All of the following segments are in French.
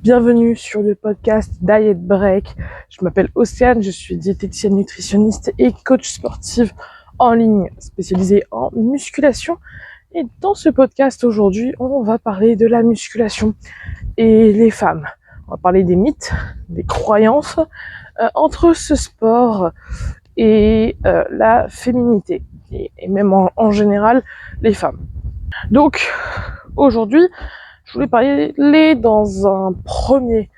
Bienvenue sur le podcast Diet Break. Je m'appelle Océane, je suis diététicienne nutritionniste et coach sportive en ligne spécialisée en musculation. Et dans ce podcast aujourd'hui, on va parler de la musculation et les femmes. On va parler des mythes, des croyances entre ce sport et la féminité et même en général les femmes. Donc aujourd'hui, je voulais parler dans un premier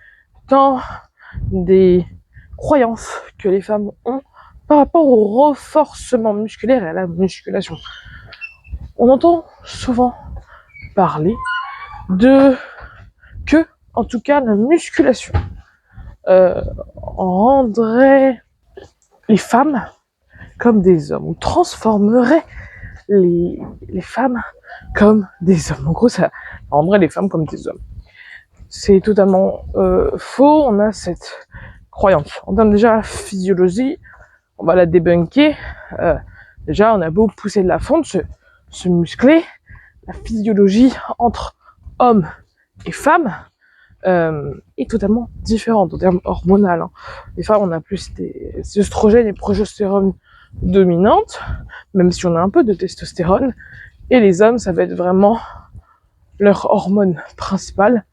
temps des croyances que les femmes ont par rapport au renforcement musculaire et à la musculation. On entend souvent parler de que, en tout cas, la musculation rendrait les femmes comme des hommes ou transformerait les femmes comme des hommes. En gros, ça rendrait les femmes comme des hommes. C'est totalement faux. On a cette croyance. En termes déjà physiologie, on va la débunker. Déjà, on a beau pousser de la fonte, se muscler. La physiologie entre hommes et femmes est totalement différente en termes hormonaux. Les femmes, on a plus des œstrogènes et progestérone dominantes, même si on a un peu de testostérone. Et les hommes, ça va être vraiment leur hormone principale,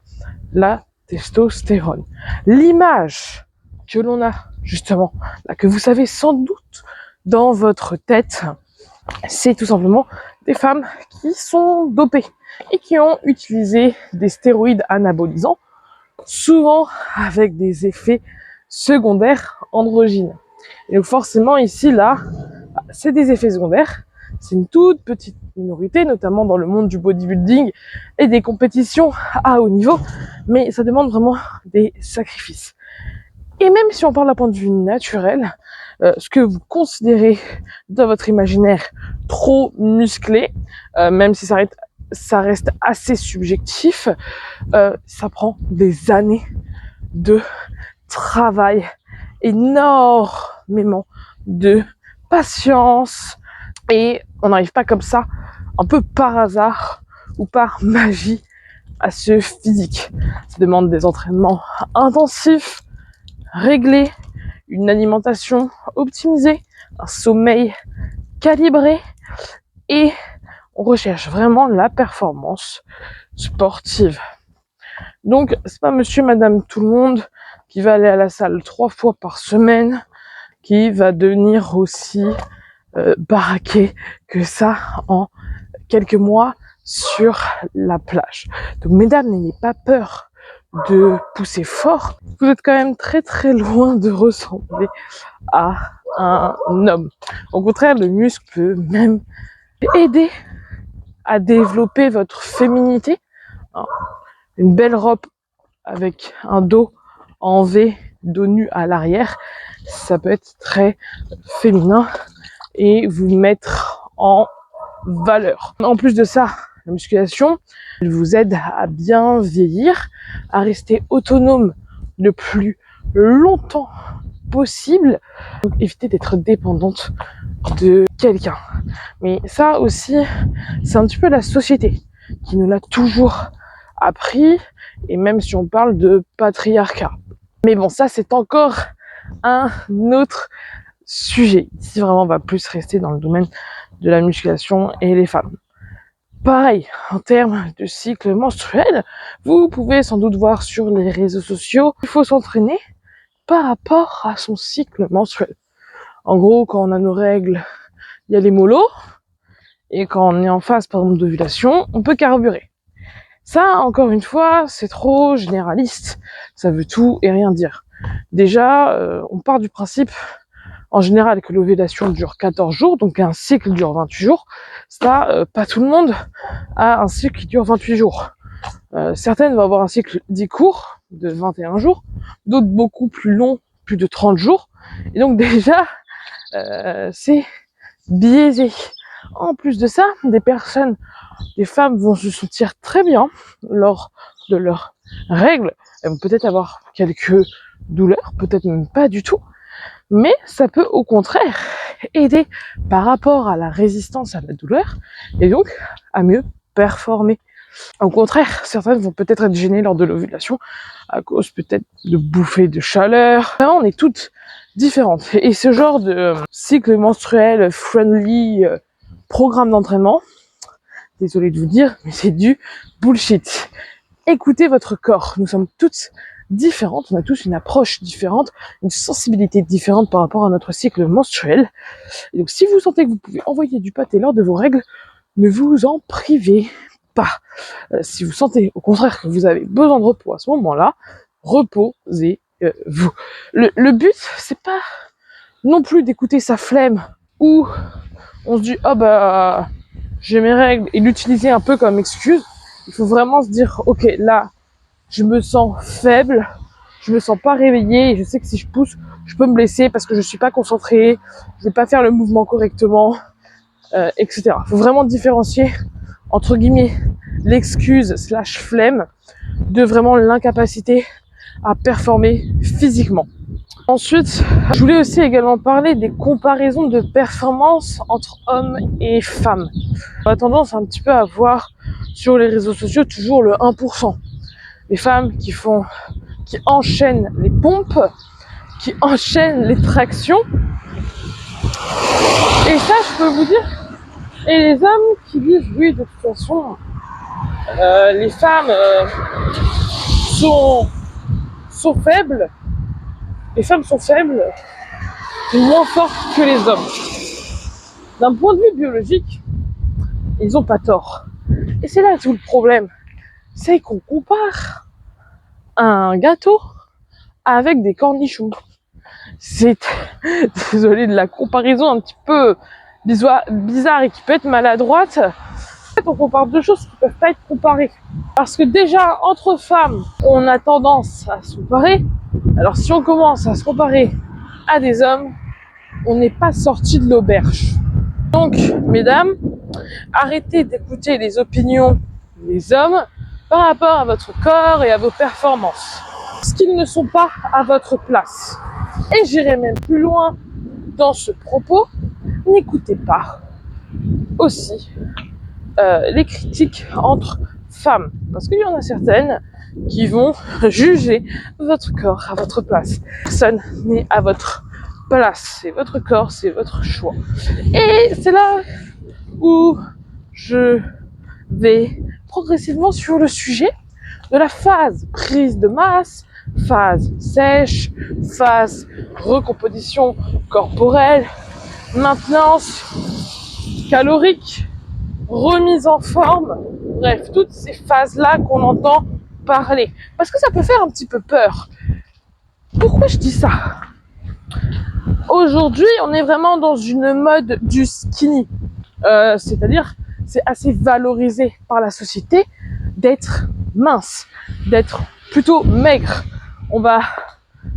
la testostérone. L'image que l'on a, justement, là, que vous savez sans doute dans votre tête, c'est tout simplement des femmes qui sont dopées et qui ont utilisé des stéroïdes anabolisants, souvent avec des effets secondaires androgynes. Et donc forcément, ici, là, c'est des effets secondaires. C'est une toute petite minorité, notamment dans le monde du bodybuilding et des compétitions à haut niveau, mais ça demande vraiment des sacrifices. Et même si on parle d'un point de vue naturel, ce que vous considérez dans votre imaginaire trop musclé, même si ça reste assez subjectif, ça prend des années de travail, énormément de patience, et on n'arrive pas comme ça, un peu par hasard ou par magie, à ce physique. Ça demande des entraînements intensifs, réglés, une alimentation optimisée, un sommeil calibré, et on recherche vraiment la performance sportive. Donc, c'est pas monsieur, madame, tout le monde qui va aller à la salle 3 fois par semaine, qui va devenir aussi baraqué que ça en quelques mois sur la plage. Donc mesdames, n'ayez pas peur de pousser fort. Vous êtes quand même très très loin de ressembler à un homme. Au contraire, le muscle peut même aider à développer votre féminité. Une belle robe avec un dos en V, dos nu à l'arrière, ça peut être très féminin et vous mettre en valeur. En plus de ça, la musculation, elle vous aide à bien vieillir, à rester autonome le plus longtemps possible. Donc évitez d'être dépendante de quelqu'un. Mais ça aussi, c'est un petit peu la société qui nous l'a toujours appris, et même si on parle de patriarcat. Mais bon, ça c'est encore un autre sujet. Ici vraiment on va plus rester dans le domaine de la musculation et les femmes. Pareil, en termes de cycle menstruel, vous pouvez sans doute voir sur les réseaux sociaux, il faut s'entraîner par rapport à son cycle menstruel. En gros, quand on a nos règles, il y a les mollos, et quand on est en phase par exemple d'ovulation, on peut carburer. Ça, encore une fois, c'est trop généraliste, ça veut tout et rien dire. Déjà, on part du principe en général que l'ovulation dure 14 jours, donc un cycle dure 28 jours. Ça, pas tout le monde a un cycle qui dure 28 jours. Certaines vont avoir un cycle dit court, de 21 jours, d'autres beaucoup plus long, plus de 30 jours. Et donc déjà, c'est biaisé. En plus de ça, des femmes vont se sentir très bien lors de leurs règles. Elles vont peut-être avoir quelques douleurs, peut-être même pas du tout. Mais ça peut au contraire aider par rapport à la résistance à la douleur et donc à mieux performer. Au contraire, certaines vont peut-être être gênées lors de l'ovulation à cause peut-être de bouffées de chaleur. On est toutes différentes. Et ce genre de cycle menstruel friendly, programme d'entraînement, désolé de vous dire, mais c'est du bullshit. Écoutez votre corps. Nous sommes toutes différentes, on a tous une approche différente, une sensibilité différente par rapport à notre cycle menstruel. Et donc si vous sentez que vous pouvez envoyer du pâté lors de vos règles, ne vous en privez pas. Si vous sentez au contraire que vous avez besoin de repos à ce moment-là, reposez-vous. Le but, c'est pas non plus d'écouter sa flemme ou on se dit « oh bah j'ai mes règles » et l'utiliser un peu comme excuse. Il faut vraiment se dire « ok, là, je me sens faible, je me sens pas réveillée et je sais que si je pousse, je peux me blesser parce que je suis pas concentrée, je vais pas faire le mouvement correctement, etc. » Il faut vraiment différencier entre guillemets l'excuse / flemme de vraiment l'incapacité à performer physiquement. Ensuite, je voulais aussi également parler des comparaisons de performance entre hommes et femmes. On a tendance un petit peu à voir sur les réseaux sociaux toujours le 1%. Les femmes qui enchaînent les pompes, qui enchaînent les tractions. Et ça, je peux vous dire, et les hommes qui disent oui, de toute façon, les femmes sont faibles, les femmes sont faibles, moins fortes que les hommes. D'un point de vue biologique, ils ont pas tort. Et c'est là tout le problème, c'est qu'on compare un gâteau avec des cornichons. C'est, désolé de la comparaison un petit peu bizarre et qui peut être maladroite. En fait, on compare deux choses qui peuvent pas être comparées. Parce que déjà, entre femmes, on a tendance à se comparer. Alors si on commence à se comparer à des hommes, on n'est pas sorti de l'auberge. Donc, mesdames, arrêtez d'écouter les opinions des hommes par rapport à votre corps et à vos performances. Parce qu'ils ne sont pas à votre place. Et j'irai même plus loin dans ce propos, n'écoutez pas aussi les critiques entre femmes. Parce qu'il y en a certaines qui vont juger votre corps à votre place. Personne n'est à votre place. C'est votre corps, c'est votre choix. Et c'est là où je vais progressivement sur le sujet de la phase prise de masse, phase sèche, phase recomposition corporelle, maintenance calorique, remise en forme, bref, toutes ces phases-là qu'on entend parler. Parce que ça peut faire un petit peu peur. Pourquoi je dis ça ? Aujourd'hui, on est vraiment dans une mode du skinny. C'est-à-dire, c'est assez valorisé par la société d'être mince, d'être plutôt maigre. On va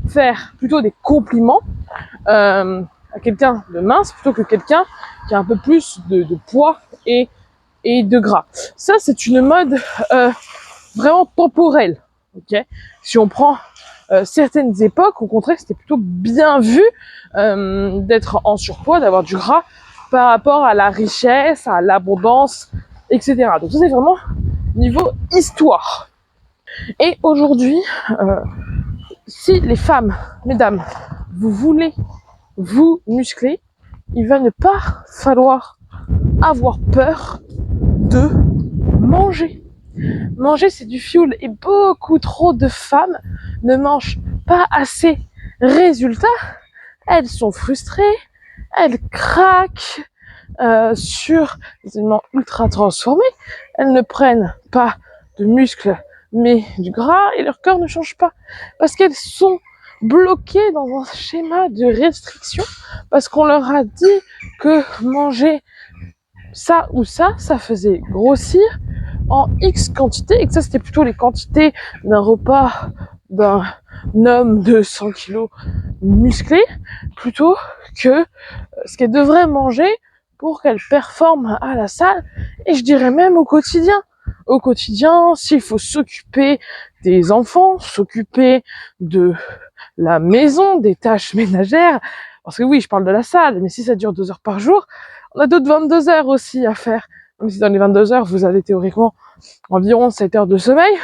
faire plutôt des compliments à quelqu'un de mince plutôt que quelqu'un qui a un peu plus de poids et de gras. Ça, c'est une mode vraiment temporelle. Okay, si on prend certaines époques, au contraire, c'était plutôt bien vu d'être en surpoids, d'avoir du gras par rapport à la richesse, à l'abondance, etc. Donc ça, c'est vraiment niveau histoire. Et aujourd'hui, si les femmes, mesdames, vous voulez vous muscler, il va ne pas falloir avoir peur de manger. Manger, c'est du fuel et beaucoup trop de femmes ne mangent pas assez. Résultat, elles sont frustrées, elles craquent sur des aliments ultra transformés, elles ne prennent pas de muscles mais du gras et leur corps ne change pas parce qu'elles sont bloquées dans un schéma de restriction parce qu'on leur a dit que manger ça ou ça faisait grossir en X quantité et que ça c'était plutôt les quantités d'un repas d'un homme de 100 kilos musclé plutôt que ce qu'elle devrait manger pour qu'elle performe à la salle et je dirais même au quotidien. Au quotidien, s'il faut s'occuper des enfants, s'occuper de la maison, des tâches ménagères, parce que oui, je parle de la salle, mais si ça dure 2 heures par jour, on a d'autres 22 heures aussi à faire même si dans les 22 heures, vous avez théoriquement environ 7 heures de sommeil.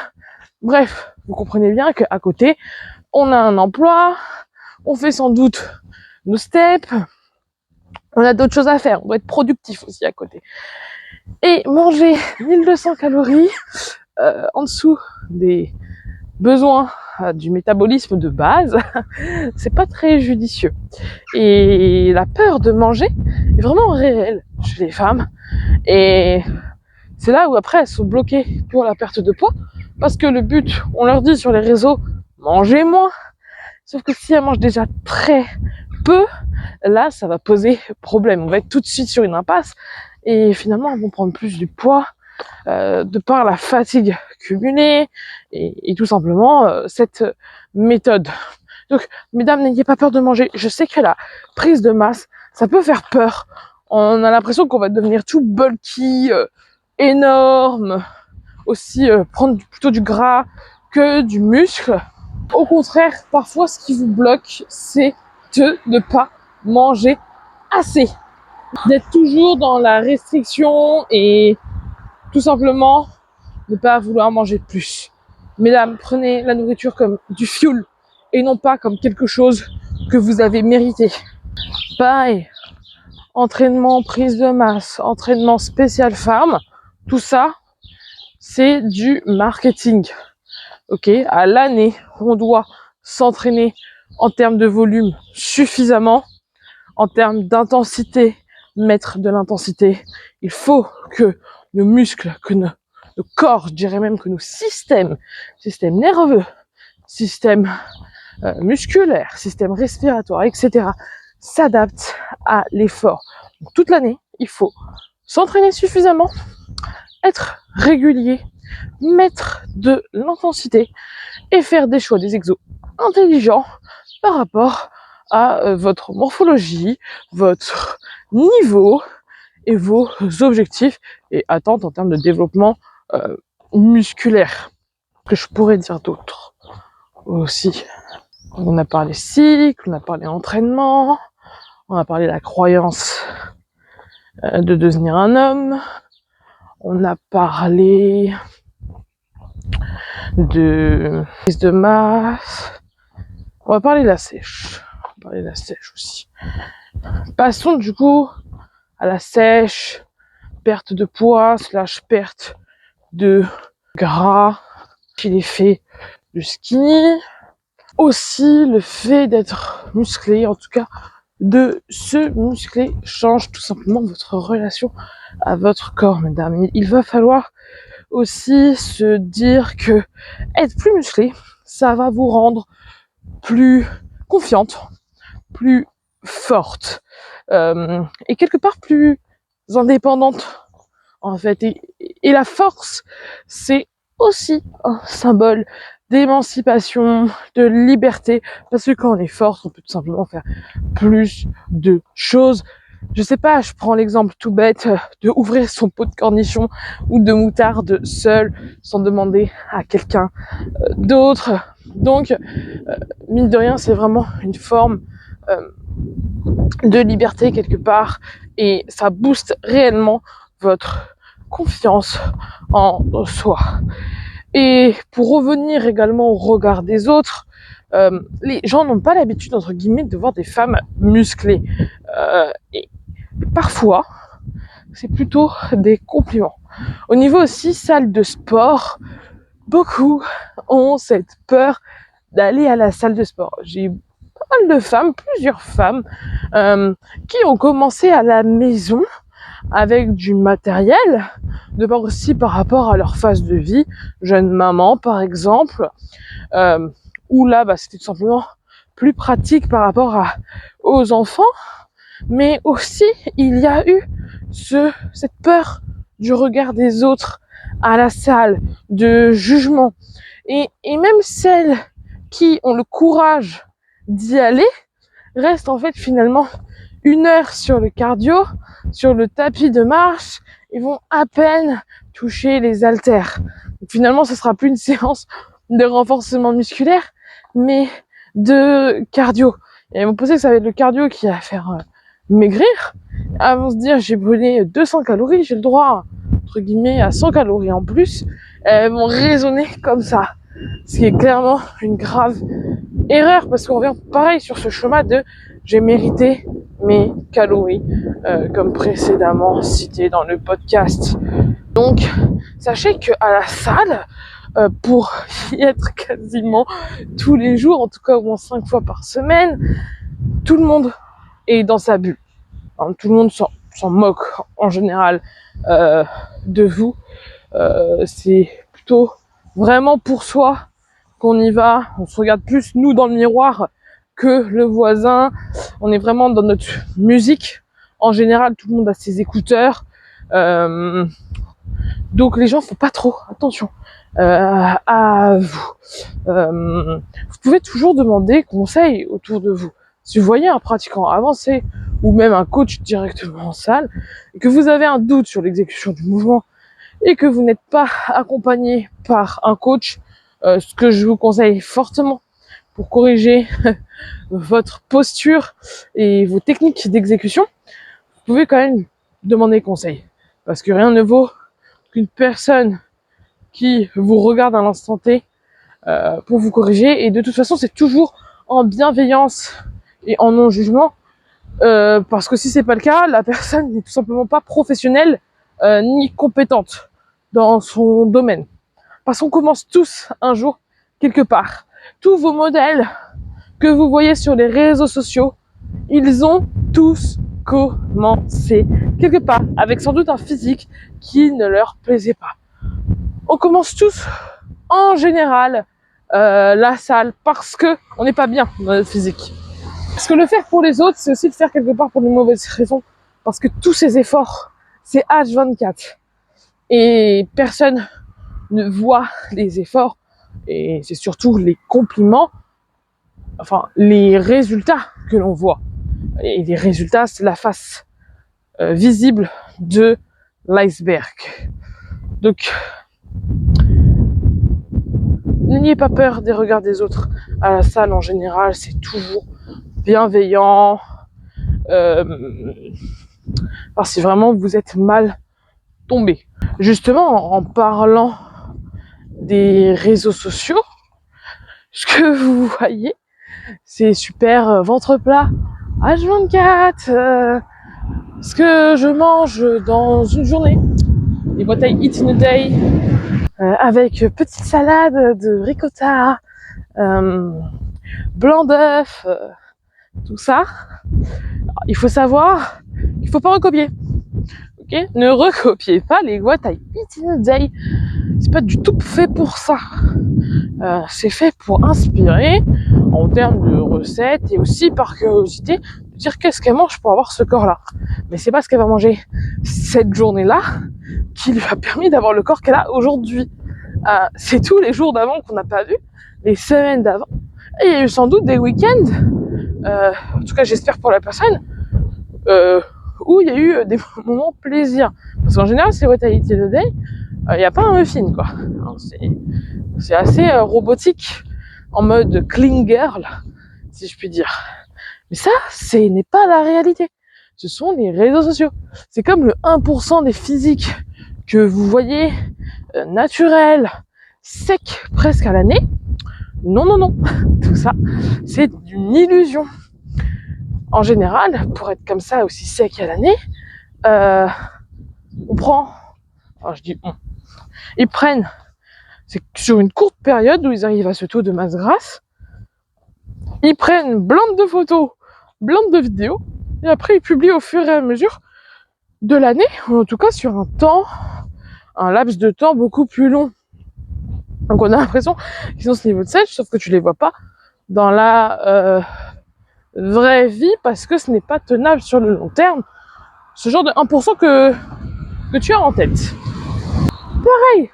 Bref, vous comprenez bien qu'à côté, on a un emploi, on fait sans doute nos steps, on a d'autres choses à faire, on doit être productif aussi à côté. Et manger 1200 calories en dessous des besoins du métabolisme de base, c'est pas très judicieux. Et la peur de manger est vraiment réelle chez les femmes. Et c'est là où après elles sont bloquées pour la perte de poids, parce que le but, on leur dit sur les réseaux, mangez moins. Sauf que si elles mangent déjà très peu, là ça va poser problème. On va être tout de suite sur une impasse et finalement elles vont prendre plus du poids de par la fatigue cumulée et tout simplement cette méthode. Donc mesdames, n'ayez pas peur de manger. Je sais que la prise de masse, ça peut faire peur. On a l'impression qu'on va devenir tout bulky, énorme, aussi prendre plutôt du gras que du muscle. Au contraire, parfois ce qui vous bloque, c'est de ne pas manger assez, d'être toujours dans la restriction et tout simplement ne pas vouloir manger plus. Mesdames, prenez la nourriture comme du fuel et non pas comme quelque chose que vous avez mérité. Pareil, entraînement, prise de masse, entraînement spécial femme, tout ça, c'est du marketing. Ok, à l'année, on doit s'entraîner en termes de volume suffisamment, en termes d'intensité, mettre de l'intensité. Il faut que nos muscles, que nos corps, je dirais même que nos systèmes nerveux, système musculaire, système respiratoire, etc., s'adaptent à l'effort. Donc, toute l'année, il faut s'entraîner suffisamment, être régulier, mettre de l'intensité et faire des choix, des exos intelligents par rapport à votre morphologie, votre niveau et vos objectifs et attentes en termes de développement musculaire. Que je pourrais dire d'autres aussi. On a parlé cycle, on a parlé entraînement, on a parlé de la croyance de devenir un homme, on a parlé de prise de masse, on va parler de la sèche. On va parler de la sèche aussi. Passons du coup à la sèche, perte de poids / perte de gras, l'effet du skinny, aussi le fait d'être musclé, en tout cas de se muscler change tout simplement votre relation à votre corps, mesdames. Il va falloir aussi se dire que être plus musclé, ça va vous rendre plus confiante, plus forte et quelque part plus indépendante en fait. Et la force, c'est aussi un symbole d'émancipation, de liberté, parce que quand on est forte, on peut tout simplement faire plus de choses. Je sais pas, je prends l'exemple tout bête de ouvrir son pot de cornichons ou de moutarde seul, sans demander à quelqu'un d'autre. Donc, mine de rien, c'est vraiment une forme de liberté quelque part, et ça booste réellement votre confiance en soi. Et pour revenir également au regard des autres, les gens n'ont pas l'habitude, entre guillemets, de voir des femmes musclées. Et parfois, c'est plutôt des compliments. Au niveau aussi salle de sport, beaucoup ont cette peur d'aller à la salle de sport. J'ai pas mal de femmes, plusieurs femmes, qui ont commencé à la maison avec du matériel, de part aussi par rapport à leur phase de vie, jeune maman par exemple, où là c'était tout simplement plus pratique par rapport aux enfants, mais aussi il y a eu cette peur du regard des autres à la salle, de jugement, et même celles qui ont le courage d'y aller restent en fait finalement 1 heure sur le cardio, sur le tapis de marche, ils vont à peine toucher les haltères. Donc finalement, ce sera plus une séance de renforcement musculaire, mais de cardio. Et ils vont penser que ça va être le cardio qui va faire maigrir. Elles vont se dire, j'ai brûlé 200 calories, j'ai le droit entre guillemets, à 100 calories en plus, elles vont raisonner comme ça. Ce qui est clairement une grave erreur, parce qu'on revient pareil sur ce schéma de j'ai mérité mes calories, comme précédemment cité dans le podcast. Donc, sachez qu'à la salle, pour y être quasiment tous les jours, en tout cas au moins 5 fois par semaine, tout le monde est dans sa bulle. Hein, tout le monde s'en moque en général de vous. C'est plutôt vraiment pour soi qu'on y va. On se regarde plus nous dans le miroir que le voisin. On est vraiment dans notre musique. En général, tout le monde a ses écouteurs. Donc les gens font pas trop attention à vous. Vous pouvez toujours demander conseil autour de vous. Si vous voyez un pratiquant avancé ou même un coach directement en salle et que vous avez un doute sur l'exécution du mouvement et que vous n'êtes pas accompagné par un coach, ce que je vous conseille fortement pour corriger votre posture et vos techniques d'exécution, vous pouvez quand même demander conseil. Parce que rien ne vaut qu'une personne qui vous regarde à l'instant T pour vous corriger. Et de toute façon, c'est toujours en bienveillance et en non-jugement. Parce que si c'est pas le cas, la personne n'est tout simplement pas professionnelle ni compétente dans son domaine. Parce qu'on commence tous un jour quelque part. Tous vos modèles que vous voyez sur les réseaux sociaux, ils ont tous commencé quelque part avec sans doute un physique qui ne leur plaisait pas. On commence tous en général la salle parce que on n'est pas bien dans notre physique. Parce que le faire pour les autres, c'est aussi le faire quelque part pour de mauvaises raisons. Parce que tous ces efforts, c'est H24. Et personne ne voit les efforts. Et c'est surtout les compliments, enfin les résultats que l'on voit. Et les résultats, c'est la face visible de l'iceberg. Donc, n'ayez pas peur des regards des autres. À la salle, en général, c'est toujours bienveillant. Parce que vraiment, vous êtes mal tombé. Justement, en parlant des réseaux sociaux, ce que vous voyez, c'est super ventre plat, H24, ce que je mange dans une journée, les batailles Eat in a Day, avec petite salade de ricotta, blanc d'œuf, tout ça. Alors, il faut savoir qu'il faut pas recopier. Okay, ne recopiez pas les what I eat in a day. C'est pas du tout fait pour ça. C'est fait pour inspirer en termes de recettes et aussi par curiosité de dire qu'est-ce qu'elle mange pour avoir ce corps-là. Mais c'est pas ce qu'elle va manger cette journée-là qui lui a permis d'avoir le corps qu'elle a aujourd'hui. C'est tous les jours d'avant qu'on n'a pas vu, les semaines d'avant. Et il y a eu sans doute des week-ends, en tout cas j'espère pour la personne, où il y a eu des moments plaisir. Parce qu'en général, c'est what I eat in a day, il n'y a pas un muffin, quoi. C'est assez robotique, en mode clean girl, si je puis dire. Mais ça, ce n'est pas la réalité. Ce sont les réseaux sociaux. C'est comme le 1% des physiques que vous voyez naturels, secs presque à l'année. Non, non, non. Tout ça, c'est une illusion. En général, pour être comme ça aussi sec à l'année, on prend, alors je dis on, ils prennent, c'est sur une courte période où ils arrivent à ce taux de masse grasse, ils prennent blinde de photos, blinde de vidéos, et après ils publient au fur et à mesure de l'année, ou en tout cas sur un laps de temps beaucoup plus long. Donc on a l'impression qu'ils ont ce niveau de sèche, sauf que tu les vois pas dans la vraie vie parce que ce n'est pas tenable sur le long terme. Ce genre de 1% que tu as en tête. Pareil,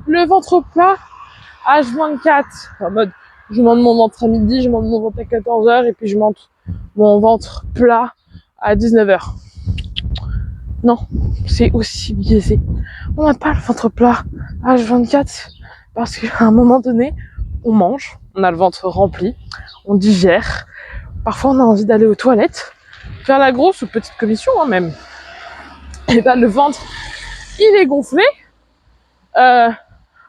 le ventre plat, H24, en mode je monte mon ventre à midi, je monte mon ventre à 14h et puis je monte mon ventre plat à 19h. Non, c'est aussi biaisé. On n'a pas le ventre plat H24 parce qu'à un moment donné, on mange, on a le ventre rempli, on digère. Parfois, on a envie d'aller aux toilettes, faire la grosse ou petite commission, hein, même. Et ben, le ventre il est gonflé.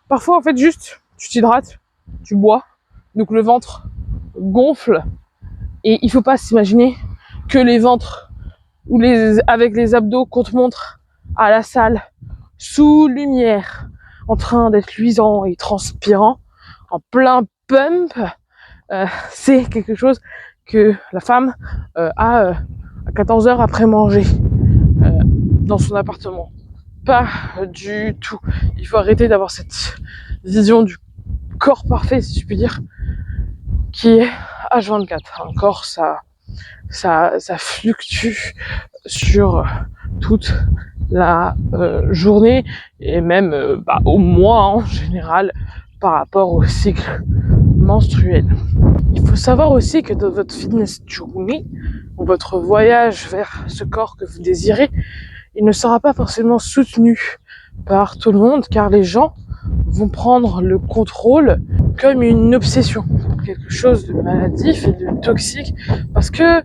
Parfois, en fait, juste, tu t'hydrates, tu bois, donc le ventre gonfle. Et il faut pas s'imaginer que les ventres ou avec les abdos qu'on te montre à la salle, sous lumière, en train d'être luisant et transpirant, en plein pump, c'est quelque chose que la femme a à 14 heures après manger dans son appartement. Pas du tout. Il faut arrêter d'avoir cette vision du corps parfait, si je puis dire, qui est H24. Un corps, ça fluctue sur toute la journée et même au mois en général par rapport au cycle menstruel. Il faut savoir aussi que dans votre fitness journey, ou votre voyage vers ce corps que vous désirez, il ne sera pas forcément soutenu par tout le monde, car les gens vont prendre le contrôle comme une obsession, quelque chose de maladif et de toxique, parce que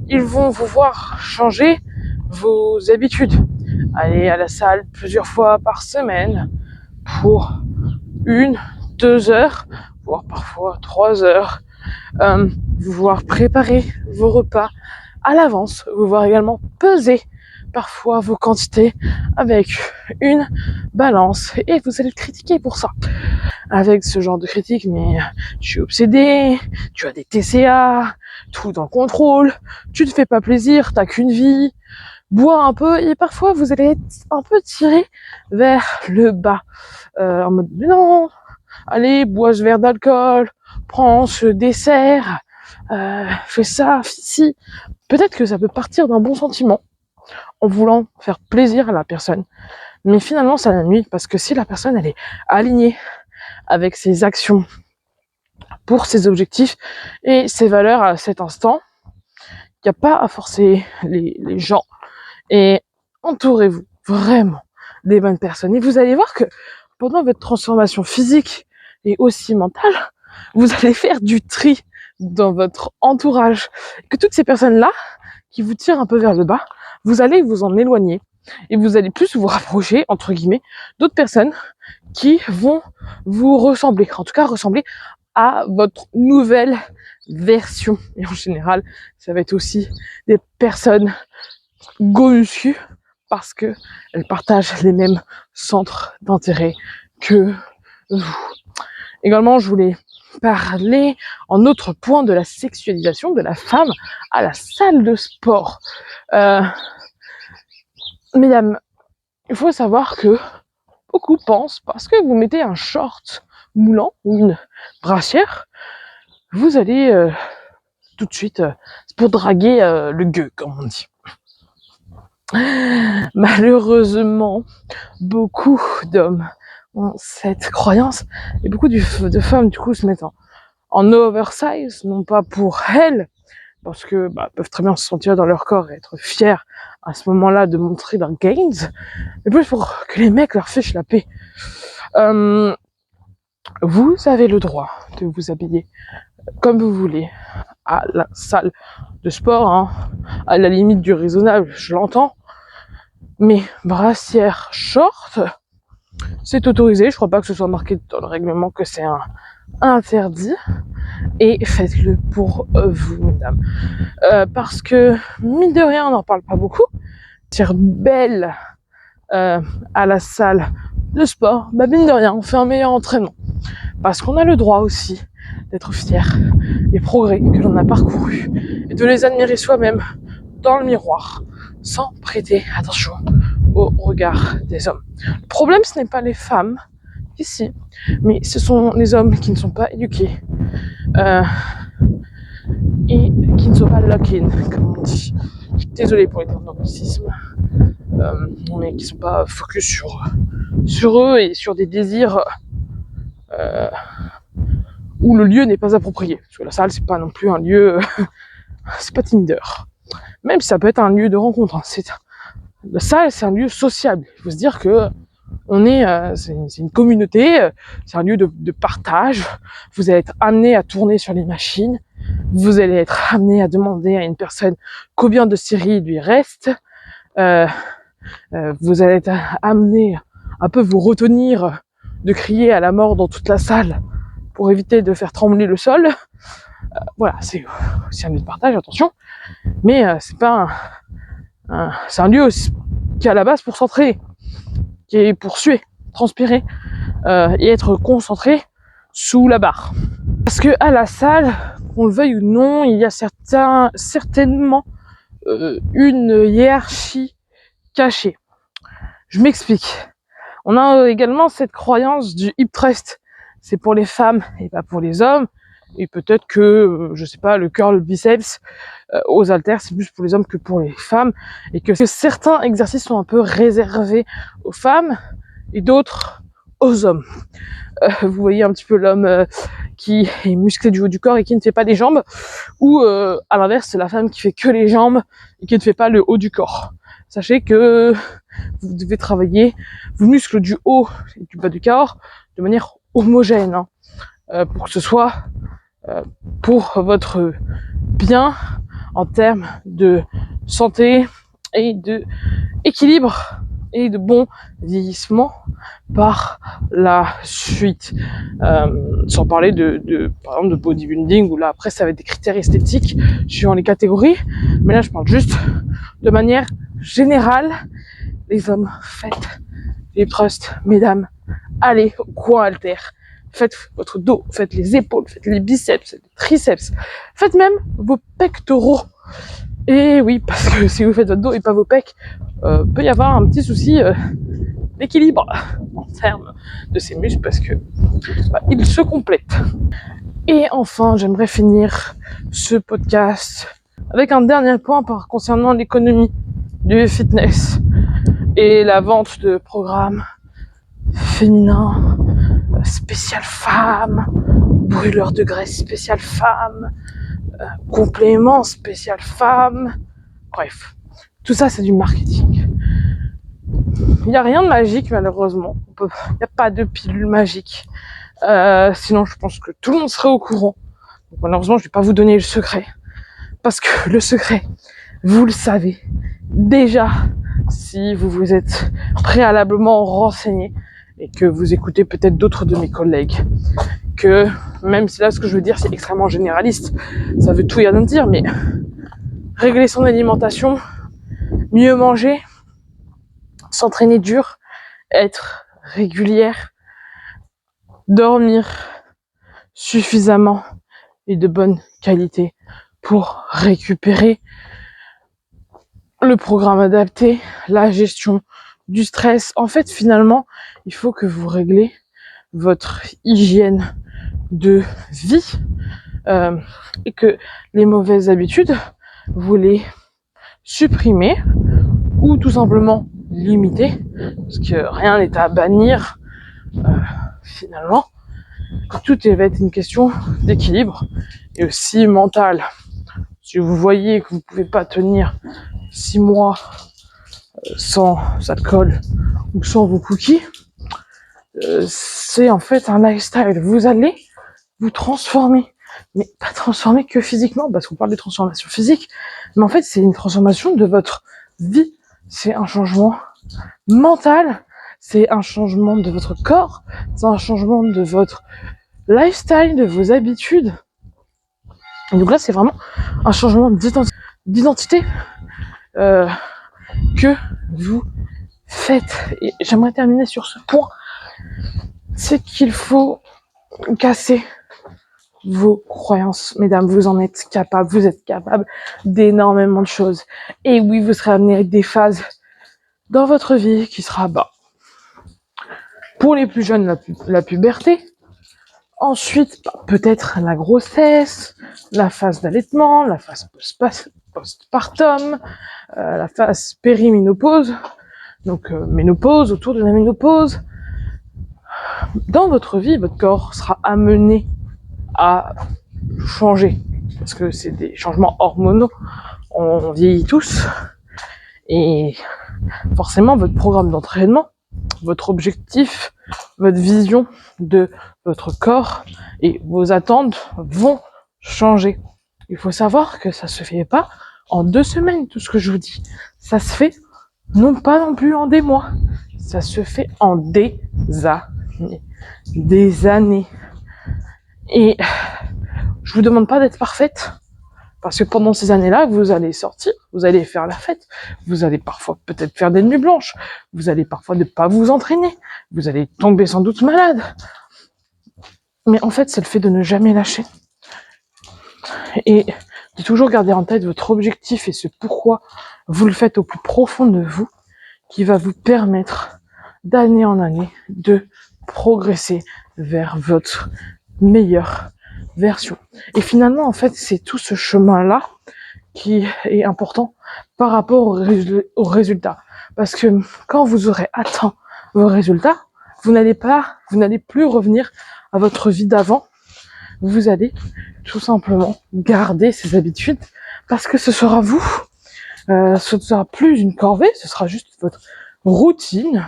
ils vont vous voir changer vos habitudes. Aller à la salle plusieurs fois par semaine pour 1, 2 heures, voire parfois 3 heures, vous voir préparer vos repas à l'avance, vous voir également peser parfois vos quantités avec une balance, et vous allez le critiquer pour ça. Avec ce genre de critique, mais je suis obsédé, tu as des TCA, tout dans le contrôle, tu te fais pas plaisir, t'as qu'une vie, bois un peu, et parfois vous allez être un peu tiré vers le bas, en mode mais non, allez, bois ce verre d'alcool, prends ce dessert, fais ça, si. Peut-être que ça peut partir d'un bon sentiment, en voulant faire plaisir à la personne, mais finalement ça la nuit, parce que si la personne elle est alignée avec ses actions pour ses objectifs et ses valeurs à cet instant, il n'y a pas à forcer les gens, et entourez-vous vraiment des bonnes personnes, et vous allez voir que pendant votre transformation physique et aussi mentale, vous allez faire du tri dans votre entourage, que toutes ces personnes-là qui vous tirent un peu vers le bas, vous allez vous en éloigner et vous allez plus vous rapprocher, entre guillemets, d'autres personnes qui vont vous ressembler, en tout cas ressembler à votre nouvelle version. Et en général, ça va être aussi des personnes go-muscu, parce que elles partagent les mêmes centres d'intérêt que vous. Également, je voulais parler en autre point de la sexualisation de la femme à la salle de sport. Mesdames, il faut savoir que beaucoup pensent, parce que vous mettez un short moulant ou une brassière, vous allez tout de suite pour draguer le gueux, comme on dit. Malheureusement, beaucoup d'hommes ont cette croyance, et beaucoup de femmes du coup se mettent en oversize, non pas pour elles, parce que peuvent très bien se sentir dans leur corps et être fiers à ce moment-là de montrer leurs gains, mais plus pour que les mecs leur fichent la paix. Vous avez le droit de vous habiller comme vous voulez à la salle de sport, hein, à la limite du raisonnable, je l'entends, mais brassière, short, c'est autorisé. Je crois pas que ce soit marqué dans le règlement que c'est un interdit, et faites-le pour vous, mesdames, parce que mine de rien, on n'en parle pas beaucoup. Dire belle à la salle de sport, mine de rien, on fait un meilleur entraînement, parce qu'on a le droit aussi d'être fier des progrès que l'on a parcourus et de les admirer soi-même dans le miroir, sans prêter attention au regard des hommes. Le problème, ce n'est pas les femmes ici, mais ce sont les hommes qui ne sont pas éduqués et qui ne sont pas lock-in, comme on dit. Je suis désolée pour les termes d'anglicisme, mais qui ne sont pas focus sur eux et sur des désirs où le lieu n'est pas approprié. Parce que la salle, c'est pas non plus un lieu, c'est pas Tinder. Même si ça peut être un lieu de rencontre, hein. La salle, c'est un lieu sociable. Il faut se dire que c'est une communauté, c'est un lieu de partage. Vous allez être amené à tourner sur les machines. Vous allez être amené à demander à une personne combien de séries il lui reste. Vous allez être amené un peu vous retenir de crier à la mort dans toute la salle pour éviter de faire trembler le sol. Voilà, c'est aussi un lieu de partage, attention. Mais c'est pas c'est un lieu aussi qui est à la base pour s'entraîner, qui est pour suer, transpirer et être concentré sous la barre. Parce que à la salle, qu'on le veuille ou non, il y a certainement une hiérarchie cachée. Je m'explique. On a également cette croyance du hip thrust. C'est pour les femmes et pas pour les hommes. Et peut-être que, je sais pas, le curl, le biceps, aux haltères, c'est plus pour les hommes que pour les femmes. Et que certains exercices sont un peu réservés aux femmes et d'autres aux hommes. Vous voyez un petit peu l'homme qui est musclé du haut du corps et qui ne fait pas les jambes. Ou à l'inverse, c'est la femme qui fait que les jambes et qui ne fait pas le haut du corps. Sachez que vous devez travailler vos muscles du haut et du bas du corps de manière homogène, pour que ce soit pour votre bien en termes de santé et de équilibre et de bon vieillissement par la suite. Sans parler par exemple de bodybuilding, où là après ça va être des critères esthétiques suivant les catégories, mais là je parle juste de manière générale. Les hommes, faites les thrusts, mesdames, allez au coin haltère, faites votre dos, faites les épaules, faites les biceps, les triceps, faites même vos pectoraux. Et oui, parce que si vous faites votre dos et pas vos pecs, peut y avoir un petit souci d'équilibre en termes de ces muscles, parce que ils se complètent. Et enfin, j'aimerais finir ce podcast avec un dernier point concernant l'économie du fitness et la vente de programmes féminins, spécial femmes, brûleur de graisse spécial femmes, complément spécial femmes, bref, tout ça c'est du marketing. Il n'y a rien de magique malheureusement, il n'y a pas de pilule magique, sinon je pense que tout le monde serait au courant. Donc, malheureusement je ne vais pas vous donner le secret, parce que le secret, vous le savez déjà si vous vous êtes préalablement renseigné et que vous écoutez peut-être d'autres de mes collègues. Que même si là ce que je veux dire c'est extrêmement généraliste, ça veut tout et rien dire, mais régler son alimentation, mieux manger, s'entraîner dur, être régulière, dormir suffisamment et de bonne qualité pour récupérer, le programme adapté, la gestion du stress. En fait, finalement, il faut que vous réglez votre hygiène de vie et que les mauvaises habitudes, vous les supprimez ou tout simplement limiter, parce que rien n'est à bannir finalement. Tout va être une question d'équilibre et aussi mental. Si vous voyez que vous ne pouvez pas tenir 6 mois sans alcool ou sans vos cookies, c'est en fait un lifestyle. Vous allez vous transformer, mais pas transformer que physiquement, parce qu'on parle de transformation physique, mais en fait c'est une transformation de votre vie, c'est un changement mental, c'est un changement de votre corps, c'est un changement de votre lifestyle, de vos habitudes. Et donc là c'est vraiment un changement d'identité que vous faites. Et j'aimerais terminer sur ce point, c'est qu'il faut casser vos croyances, mesdames, vous en êtes capables, vous êtes capables d'énormément de choses. Et oui, vous serez amenés avec des phases dans votre vie qui sera bas. Pour les plus jeunes, la puberté. Ensuite, peut-être la grossesse, la phase d'allaitement, la phase postpartum, la phase périménopause, donc ménopause, autour de la ménopause. Dans votre vie, votre corps sera amené à changer, parce que c'est des changements hormonaux, on vieillit tous, et forcément votre programme d'entraînement, votre objectif, votre vision de votre corps et vos attentes vont changer. Il faut savoir que ça se fait pas en 2 semaines, tout ce que je vous dis. Ça se fait non pas non plus en des mois. Ça se fait en des années. Des années. Et je vous demande pas d'être parfaite. Parce que pendant ces années-là, vous allez sortir, vous allez faire la fête, vous allez parfois peut-être faire des nuits blanches, vous allez parfois ne pas vous entraîner, vous allez tomber sans doute malade. Mais en fait, c'est le fait de ne jamais lâcher. Et de toujours garder en tête votre objectif et ce pourquoi vous le faites au plus profond de vous, qui va vous permettre d'année en année de progresser vers votre meilleure version. Et finalement, en fait, c'est tout ce chemin-là qui est important par rapport aux résultats. Parce que quand vous aurez atteint vos résultats, vous n'allez plus revenir à votre vie d'avant. Vous allez tout simplement garder ces habitudes parce que ce sera vous. Ce ne sera plus une corvée, ce sera juste votre routine.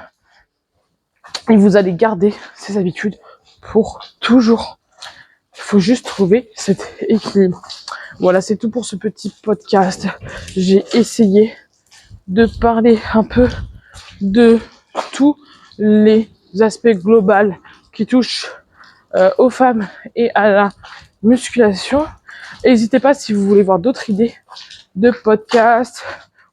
Et vous allez garder ces habitudes pour toujours. Il faut juste trouver cet équilibre. Voilà, c'est tout pour ce petit podcast. J'ai essayé de parler un peu de tous les aspects globaux qui touchent aux femmes et à la musculation. N'hésitez pas si vous voulez voir d'autres idées de podcasts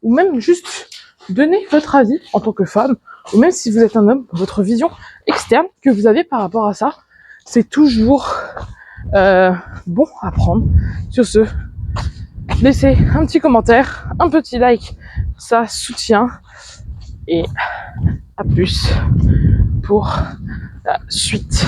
ou même juste donner votre avis en tant que femme ou même si vous êtes un homme, votre vision externe que vous avez par rapport à ça. C'est toujours bon à prendre. Sur ce, laissez un petit commentaire, un petit like, ça soutient et à plus pour la suite.